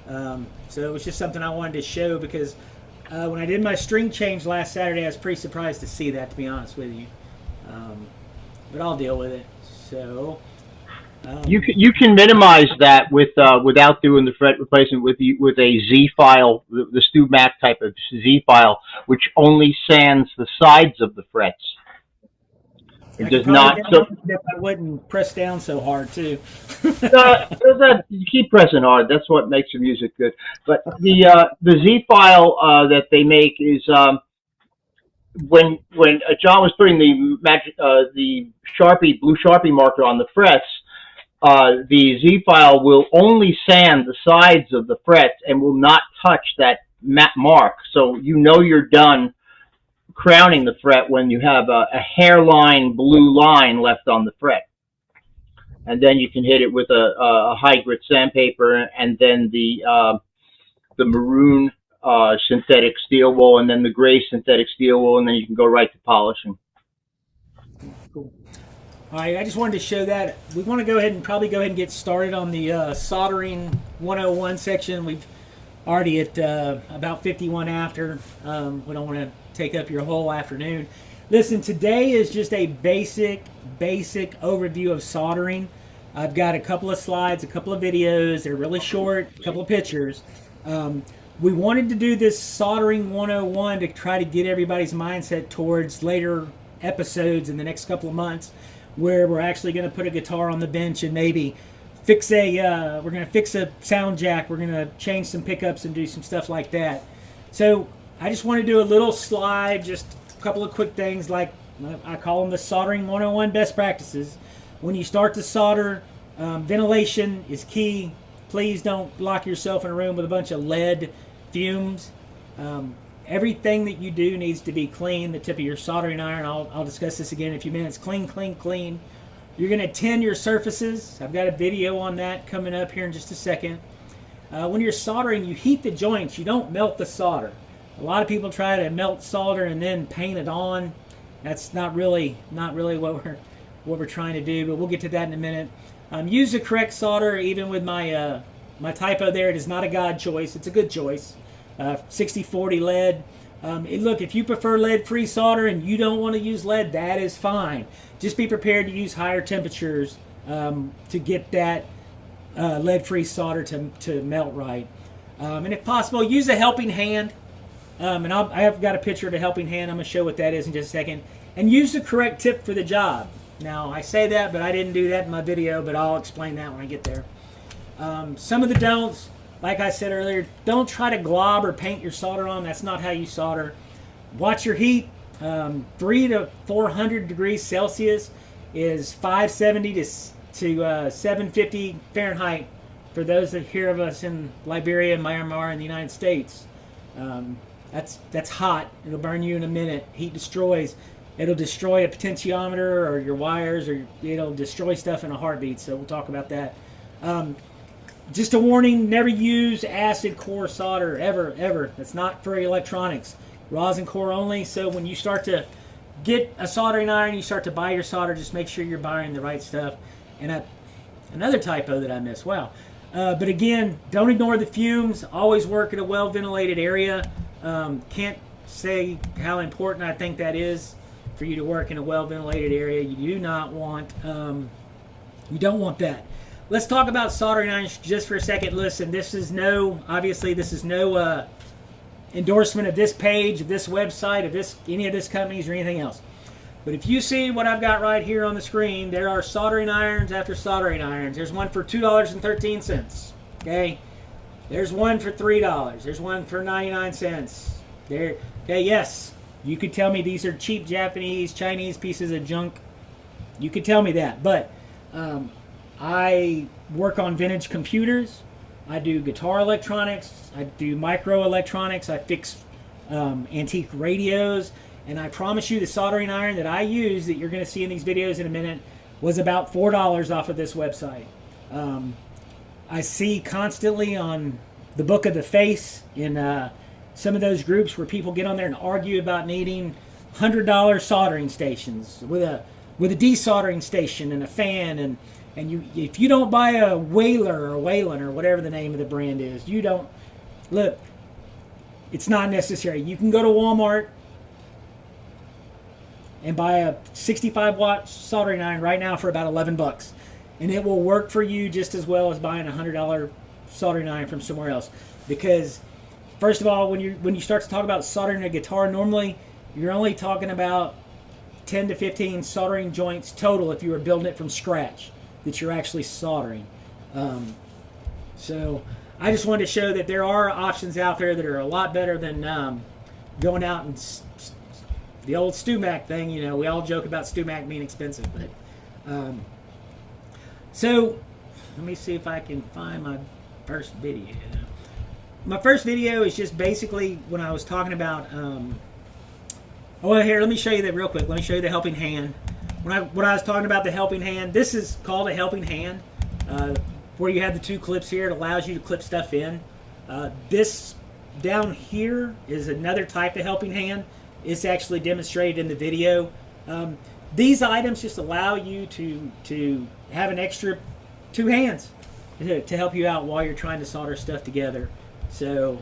F: So it was just something I wanted to show because when I did my string change last Saturday, I was pretty surprised to see that, to be honest with you. But I'll deal with it. So
E: you can minimize that without doing the fret replacement with a Z file, the Stu Mac type of Z file, which only sands the sides of the frets. It does not. So
F: I wouldn't press down so hard too.
E: You keep pressing hard. That's what makes your music good. But the Z file that they make is when John was putting the Sharpie blue Sharpie marker on the frets, the Z file will only sand the sides of the frets and will not touch that mark. So you're done crowning the fret when you have a hairline blue line left on the fret. And then you can hit it with a high grit sandpaper and then the maroon synthetic steel wool and then the gray synthetic steel wool, and then you can go right to polishing.
F: Cool. All right, I just wanted to show that. We want to probably go ahead and get started on the soldering 101 section. We've already at about 51 after. We don't want to take up your whole afternoon. Listen, today is just a basic overview of soldering. I've got a couple of slides, a couple of videos. They're really short, a couple of pictures. We wanted to do this soldering 101 to try to get everybody's mindset towards later episodes in the next couple of months, where we're actually going to put a guitar on the bench and maybe we're going to fix a sound jack. We're going to change some pickups and do some stuff like that. So I just want to do a little slide, just a couple of quick things, like I call them the soldering 101 best practices. When you start to solder, ventilation is key. Please don't lock yourself in a room with a bunch of lead fumes. Everything that you do needs to be clean. The tip of your soldering iron, I'll discuss this again in a few minutes. Clean, clean, clean. You're going to tin your surfaces. I've got a video on that coming up here in just a second. When you're soldering, you heat the joints. You don't melt the solder. A lot of people try to melt solder and then paint it on. That's not really what we're trying to do, but we'll get to that in a minute. Use the correct solder. Even with my typo there, it is not a God choice. It's a good choice. 60-40 lead. Look, if you prefer lead-free solder and you don't want to use lead, that is fine. Just be prepared to use higher temperatures to get that lead-free solder to melt right. And if possible, use a helping hand. And I have got a picture of a helping hand. I'm going to show what that is in just a second. And use the correct tip for the job. Now, I say that, but I didn't do that in my video, but I'll explain that when I get there. Some of the don'ts, like I said earlier, don't try to glob or paint your solder on. That's not how you solder. Watch your heat. 300 to 400 degrees Celsius is 570 to 750 Fahrenheit for those that hear of us in Liberia, Myanmar, and the United States. That's hot. It'll burn you in a minute. Heat destroys. It'll destroy a potentiometer or your wires, or it'll destroy stuff in a heartbeat. So we'll talk about that. Just a warning, never use acid core solder, ever. That's not for electronics. Rosin core only. So when you start to get a soldering iron, you start to buy your solder, just make sure you're buying the right stuff. And another typo that I missed. Wow. But again, don't ignore the fumes. Always work in a well-ventilated area. Can't say how important I think that is for you to work in a well-ventilated area. You do not want, you don't want that. Let's talk about soldering irons just for a second. Listen, this is no endorsement of this page, of this website, of any of this companies or anything else. But if you see what I've got right here on the screen, there are soldering irons after soldering irons. There's one for $2.13. Okay, there's one for $3. There's one for 99 cents. There. Okay, yes, you could tell me these are cheap Japanese, Chinese pieces of junk. You could tell me that, but I work on vintage computers. I do guitar electronics. I do microelectronics. I fix antique radios. And I promise you the soldering iron that I use that you're going to see in these videos in a minute was about $4 off of this website. I see constantly on the Book of the Face in some of those groups where people get on there and argue about needing $100 soldering stations with a desoldering station and a fan, and you, if you don't buy a Whaler or Whalen or whatever the name of the brand is, you don't look. It's not necessary. You can go to Walmart and buy a 65-watt soldering iron right now for about $11, and it will work for you just as well as buying a $100 soldering iron from somewhere else. Because first of all, when you start to talk about soldering a guitar, normally you're only talking about 10 to 15 soldering joints total if you were building it from scratch that you're actually soldering. So I just wanted to show that there are options out there that are a lot better than going out and the old StewMac thing. You know, we all joke about StewMac being expensive, but so let me see if I can find my first video. My first video is just basically when I was talking about oh, here, let me show you that real quick. Let me show you the helping hand. When I was talking about the helping hand, this is called a helping hand, where you have the two clips here. It allows you to clip stuff in. This down here is another type of helping hand. It's actually demonstrated in the video. These items just allow you to have an extra two hands to help you out while you're trying to solder stuff together. So,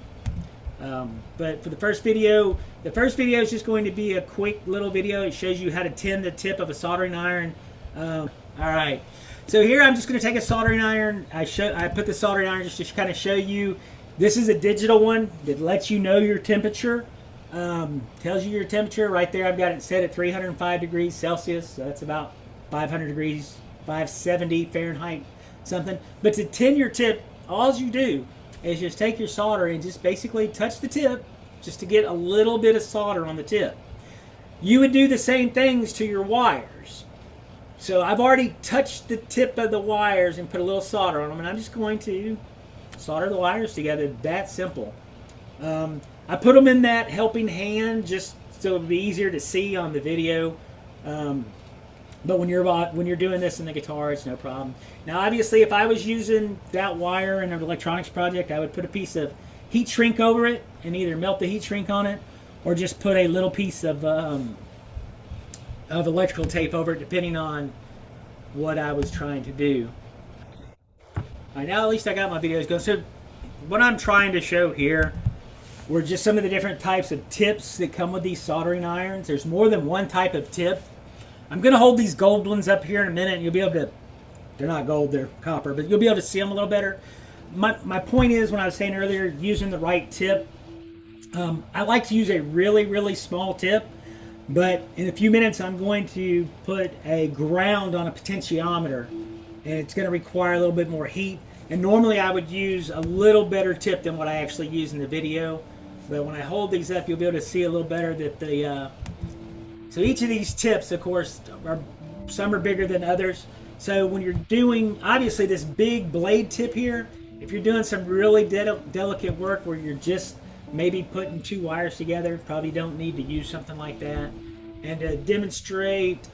F: but for the first video is just going to be a quick little video. It shows you how to tin the tip of a soldering iron. All right. So here I'm just going to take a soldering iron. I put the soldering iron just to kind of show you. This is a digital one that lets you know your temperature. Tells you your temperature right there. I've got it set at 305 degrees Celsius. So that's about 500 degrees, 570 Fahrenheit, something. But to tin your tip, all you do is just take your solder and just basically touch the tip just to get a little bit of solder on the tip. You would do the same things to your wires. So I've already touched the tip of the wires and put a little solder on them, and I'm just going to solder the wires together. That simple. I put them in that helping hand just so it would be easier to see on the video. But when you're doing this in the guitar, it's no problem. Now, obviously, if I was using that wire in an electronics project, I would put a piece of heat shrink over it and either melt the heat shrink on it or just put a little piece of electrical tape over it, depending on what I was trying to do. All right, now at least I got my videos going. So what I'm trying to show here were just some of the different types of tips that come with these soldering irons. There's more than one type of tip. I'm going to hold these gold ones up here in a minute, and you'll be able to, they're not gold, they're copper, but you'll be able to see them a little better. My point is, when I was saying earlier, using the right tip, I like to use a really, really small tip, but in a few minutes I'm going to put a ground on a potentiometer, and it's going to require a little bit more heat. And normally I would use a little better tip than what I actually use in the video, but when I hold these up, you'll be able to see a little better that the so each of these tips, of course, some are bigger than others. So when you're doing, obviously, this big blade tip here, if you're doing some really delicate work where you're just maybe putting two wires together, probably don't need to use something like that. And to demonstrate,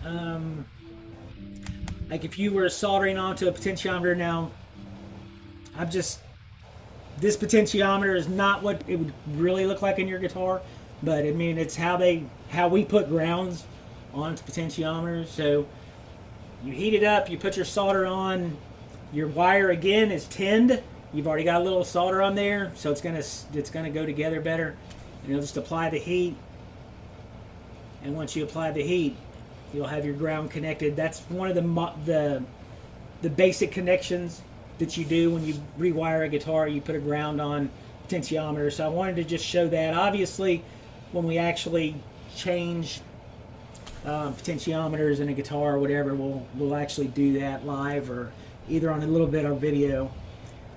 F: like if you were soldering onto a potentiometer now, this potentiometer is not what it would really look like in your guitar, but I mean, it's how we put grounds onto potentiometers. So you heat it up, you put your solder on, your wire again is tinned. You've already got a little solder on there, so it's gonna go together better. And you'll just apply the heat, and once you apply the heat, you'll have your ground connected. That's one of the basic connections that you do when you rewire a guitar. You put a ground on potentiometer. So I wanted to just show that. Obviously, when we actually change potentiometers in a guitar or whatever, we'll actually do that live or either on a little bit of video.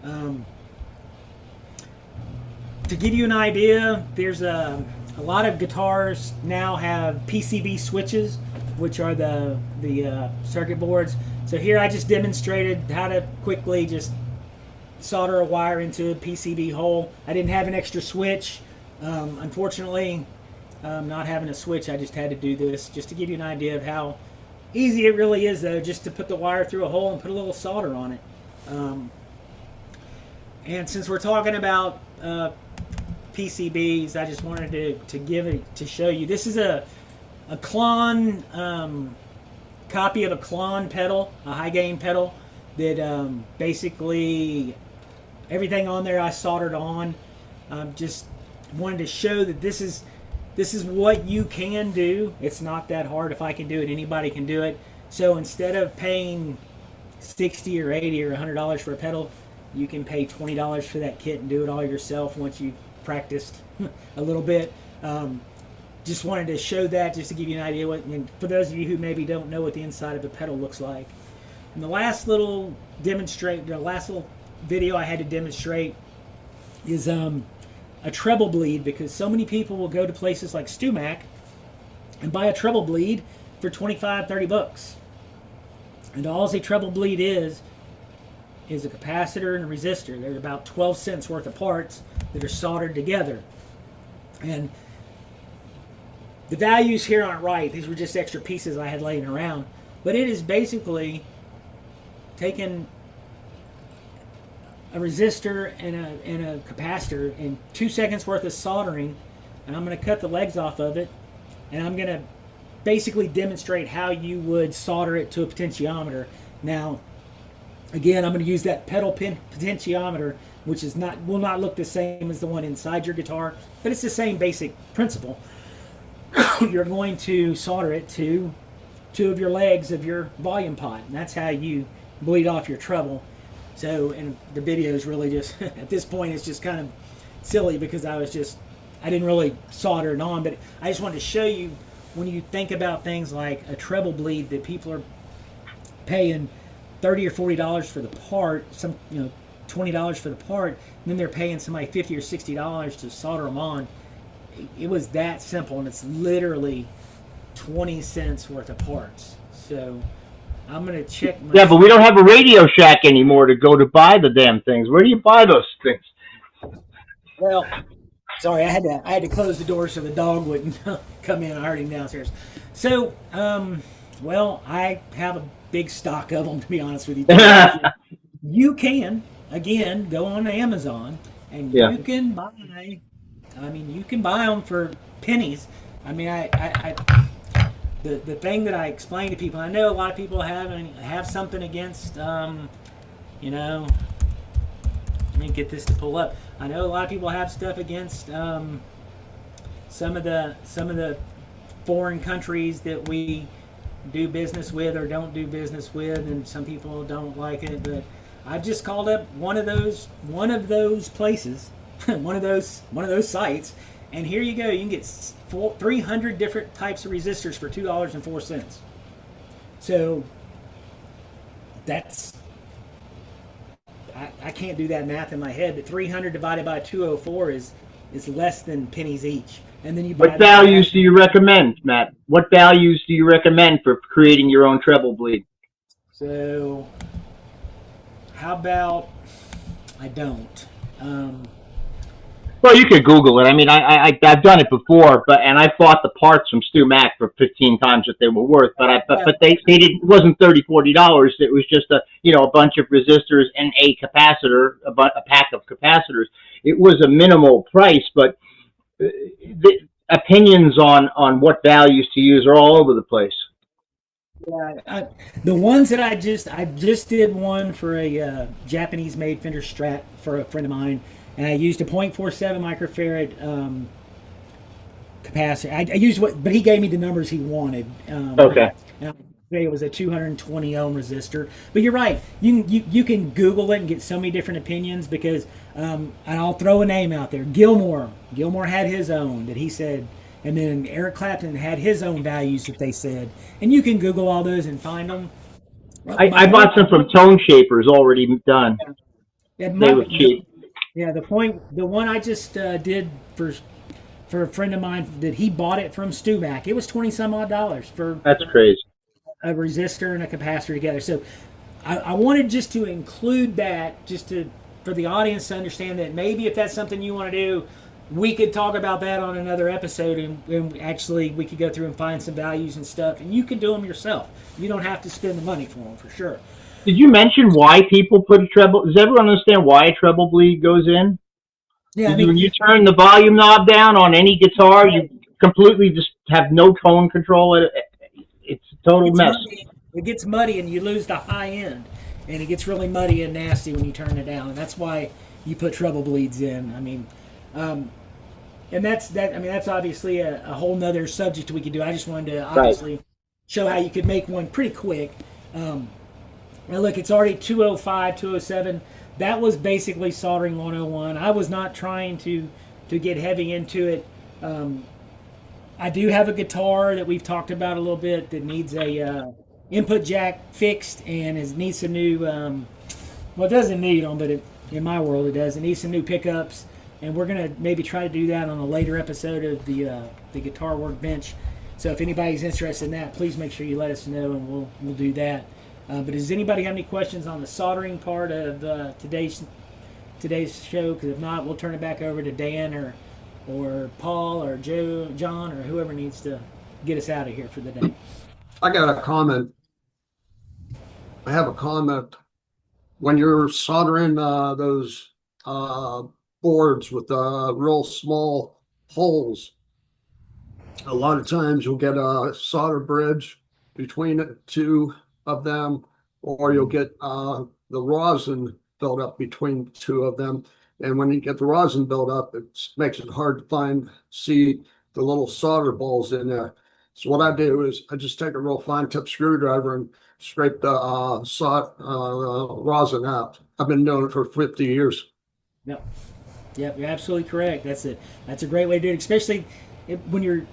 F: To give you an idea, there's a lot of guitars now have PCB switches, which are the circuit boards. So here I just demonstrated how to quickly just solder a wire into a PCB hole. I didn't have an extra switch. Unfortunately, not having a switch, I just had to do this just to give you an idea of how easy it really is, though, just to put the wire through a hole and put a little solder on it. And since we're talking about PCBs, I just wanted to show you. This is a Klon copy of a Klon pedal, a high gain pedal that basically everything on there I soldered on. Just wanted to show that this is what you can do. It's not that hard. If I can do it, anybody can do it. So instead of paying $60 or $80 or $100 for a pedal, you can pay $20 for that kit and do it all yourself once you've practiced a little bit. Just wanted to show that just to give you an idea and for those of you who maybe don't know what the inside of a pedal looks like. And the last little video I had to demonstrate is a treble bleed, because so many people will go to places like StewMac and buy a treble bleed for $25-$30. And all a treble bleed is a capacitor and a resistor. They're about 12 cents worth of parts that are soldered together. And the values here aren't right. These were just extra pieces I had laying around. But it is basically taking a resistor and a capacitor in 2 seconds worth of soldering, and I'm going to cut the legs off of it, and I'm going to basically demonstrate how you would solder it to a potentiometer. Now, again, I'm going to use that pedal pin potentiometer, which will not look the same as the one inside your guitar, but it's the same basic principle. You're going to solder it to 2 of your legs of your volume pot, and that's how you bleed off your treble. So, and the video is really just, at this point, it's just kind of silly because I didn't really solder it on, but I just wanted to show you when you think about things like a treble bleed that people are paying $30 or $40 for the part, $20 for the part, and then they're paying somebody $50 or $60 to solder them on. It was that simple, and it's literally 20 cents worth of parts. So I'm going to check my...
E: Yeah, but we don't have a Radio Shack anymore to go to buy the damn things. Where do you buy those things?
F: Well, sorry, I had to close the door so the dog wouldn't come in. I heard him downstairs. So, well, I have a big stock of them, to be honest with you. You can, again, go on Amazon, and you can buy... you can buy them for pennies. I mean, the thing that I explain to people, I know a lot of people have something against, let me get this to pull up. I know a lot of people have stuff against some of the foreign countries that we do business with or don't do business with, and some people don't like it. But I've just called up one of those places. one of those sites, and here you go. You can get 300 different types of resistors for $2.04. So that's I can't do that math in my head, but 300 divided by 204 is less than pennies each. And then you buy.
E: What values do you recommend, Matt? What values do you recommend for creating your own treble bleed?
F: So how about I don't.
E: Well, you could Google it. I mean, I've done it before, and I bought the parts from StewMac for 15 times what they were worth. But they didn't. It wasn't $30, $40. It was just a bunch of resistors and a capacitor, a pack of capacitors. It was a minimal price, but the opinions on what values to use are all over the place.
F: Yeah, the ones that I just did one for a Japanese-made Fender Strat for a friend of mine. And I used a 0.47 microfarad capacitor. I used but he gave me the numbers he wanted.
E: Okay.
F: And it was a 220 ohm resistor. But you're right. You can Google it and get so many different opinions because, and I'll throw a name out there. Gilmore had his own that he said, and then Eric Clapton had his own values that they said. And you can Google all those and find them.
E: I bought some from Tone Shapers already done.
F: Yeah,
E: they were cheap.
F: Yeah, the one I just did for a friend of mine that he bought it from StewMac. It was $20-some odd for.
E: That's crazy.
F: A resistor and a capacitor together. So I wanted just to include that, for the audience to understand that maybe if that's something you want to do, we could talk about that on another episode, and actually we could go through and find some values and stuff, and you can do them yourself. You don't have to spend the money for them, for sure.
E: Did you mention why people put a treble? Does everyone understand why a treble bleed goes in?
F: Yeah, I
E: When
F: mean,
E: you turn the volume knob down on any guitar, you completely just have no tone control. It's a total mess.
F: it gets muddy, and you lose the high end, and it gets really muddy and nasty when you turn it down, and that's why you put treble bleeds in. I mean, and that's that. I mean, that's obviously a whole nother subject we could do. I just wanted to obviously show how you could make one pretty quick. Now look, it's already 205, 207. That was basically soldering 101. I was not trying to get heavy into it. I do have a guitar that we've talked about a little bit that needs a input jack fixed, and needs some new. Well, it doesn't need them, but in my world it does. It needs some new pickups, and we're gonna maybe try to do that on a later episode of the guitar workbench. So if anybody's interested in that, please make sure you let us know, and we'll do that. But does anybody have any questions on the soldering part of today's show? Because if not, we'll turn it back over to Dan or Paul or Joe, John, or whoever needs to get us out of here for the day.
G: I got a comment. I have a comment. When you're soldering those boards with real small holes, a lot of times you'll get a solder bridge between the two of them, or you'll get the rosin built up between the two of them. And when you get the rosin built up, it makes it hard to see the little solder balls in there. So what I do is I just take a real fine tip screwdriver and scrape the rosin out. I've been doing it for 50 years.
F: Yep, you're absolutely correct. That's a great way to do it, especially when you're.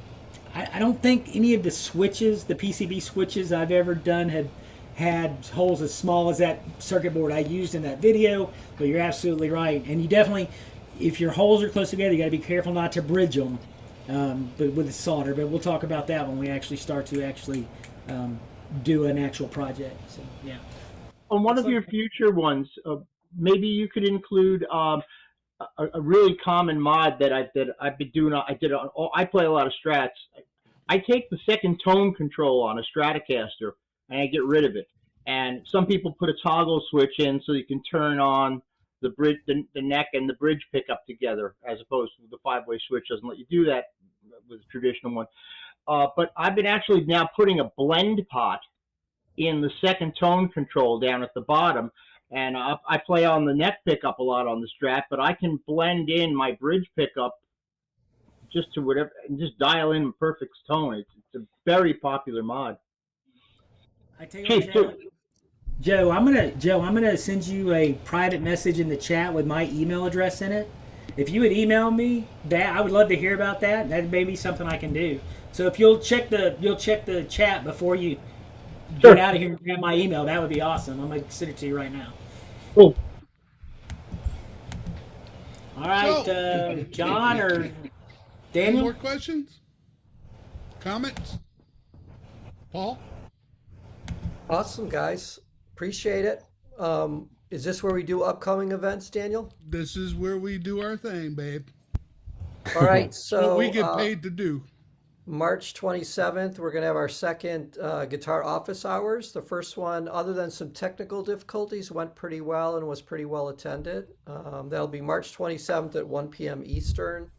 F: I don't think any of the switches, the PCB switches I've ever done, had holes as small as that circuit board I used in that video, but you're absolutely right. And you definitely, if your holes are close together, you got to be careful not to bridge them but with solder. But we'll talk about that when we actually start to do an actual project. So, yeah.
E: On one of your future ones, maybe you could include a really common mod that I've been doing. I play a lot of Strats. I take the second tone control on a Stratocaster and I get rid of it. And some people put a toggle switch in so you can turn on the bridge, the neck and the bridge pickup together, as opposed to the 5-way switch doesn't let you do that with a traditional one. But I've been actually now putting a blend pot in the second tone control down at the bottom. And I play on the neck pickup a lot on the Strat, but I can blend in my bridge pickup just to whatever, and just dial in a perfect tone. It's a very popular mod.
F: I tell you what, Joe, I'm gonna send you a private message in the chat with my email address in it. If you would email me that, I would love to hear about that. That may be something I can do. So if you'll check the chat before you get out of here and grab my email, that would be awesome. I'm gonna send it to you right now.
E: Cool.
F: All right, John or Daniel?
A: Any more questions? Comments? Paul?
B: Awesome, guys. Appreciate it. Is this where we do upcoming events, Daniel?
A: This is where we do our thing, babe.
B: All right, so
A: what we get paid to do.
B: March 27th, we're going to have our second guitar office hours. The first one, other than some technical difficulties, went pretty well and was pretty well attended. That'll be March 27th at 1 p.m. Eastern.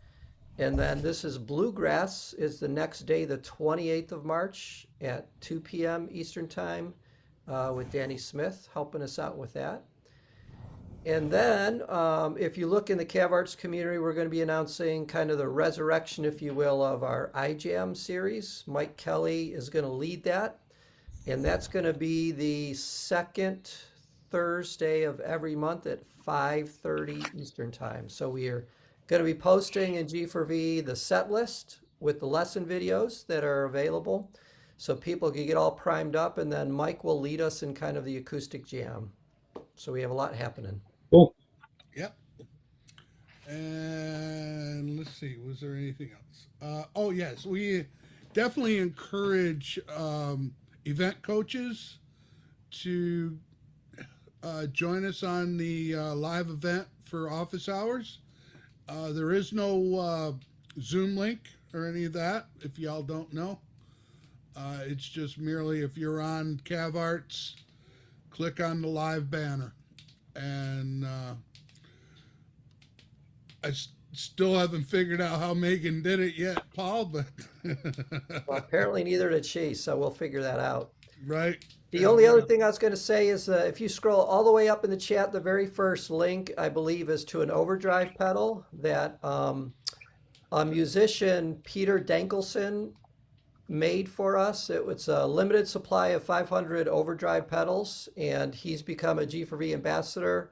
B: And then this is Bluegrass is the next day, the 28th of March at 2 p.m. Eastern Time with Danny Smith helping us out with that. And then if you look in the Cav Arts community, we're going to be announcing kind of the resurrection, if you will, of our iJam series. Mike Kelly is going to lead that. And that's going to be the second Thursday of every month at 5:30 Eastern Time. So we are going to be posting in G4V the set list with the lesson videos that are available so people can get all primed up, and then Mike will lead us in kind of the acoustic jam. So we have a lot happening.
E: Cool.
A: Yep. And let's see, was there anything else? Oh, yes, we definitely encourage event coaches to join us on the live event for office hours. There is no Zoom link or any of that, if y'all don't know. It's just merely if you're on CavArts, click on the live banner. And I still haven't figured out how Megan did it yet, Paul, but
B: Well, apparently neither did she, so we'll figure that out.
A: right.
B: The only other thing I was going to say is if you scroll all the way up in the chat, the very first link, I believe, is to an overdrive pedal that a musician, Peter Dankelson, made for us. It was a limited supply of 500 overdrive pedals, and he's become a G4V ambassador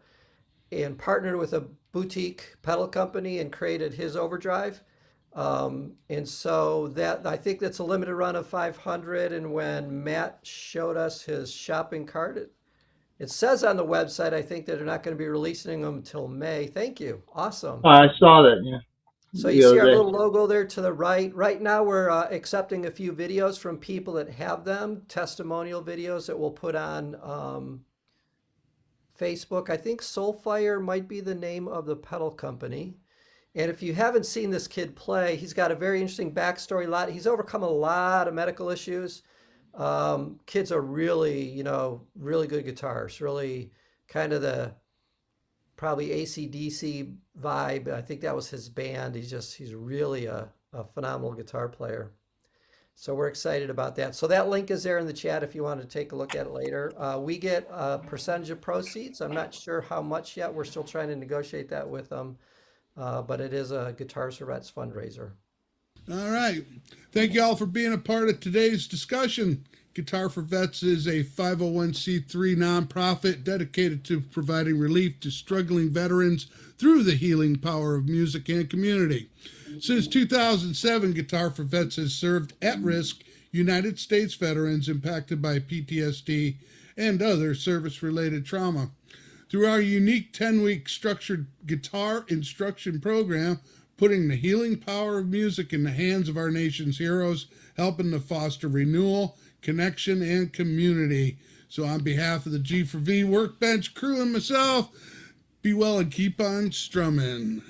B: and partnered with a boutique pedal company and created his overdrive. And so that, I think that's a limited run of 500. And when Matt showed us his shopping cart, it says on the website, I think that they're not going to be releasing them until May. Thank you. Awesome.
E: I saw that. Yeah.
B: So you see our little logo there to the right. Right now we're accepting a few videos from people that have them, testimonial videos that we'll put on Facebook. I think Soulfire might be the name of the pedal company. And if you haven't seen this kid play, he's got a very interesting backstory. He's overcome a lot of medical issues. Kids are really, really good guitars, really kind of the probably AC/DC vibe. I think that was his band. He's really a phenomenal guitar player. So we're excited about that. So that link is there in the chat if you want to take a look at it later. We get a percentage of proceeds. I'm not sure how much yet. We're still trying to negotiate that with them. But it is a Guitars for Vets fundraiser.
A: All right. Thank you all for being a part of today's discussion. Guitar for Vets is a 501c3 nonprofit dedicated to providing relief to struggling veterans through the healing power of music and community. Since 2007, Guitar for Vets has served at-risk United States veterans impacted by PTSD and other service-related trauma. Through our unique 10-week structured guitar instruction program, putting the healing power of music in the hands of our nation's heroes, helping to foster renewal, connection, and community. So on behalf of the G4V Workbench crew and myself, be well and keep on strumming.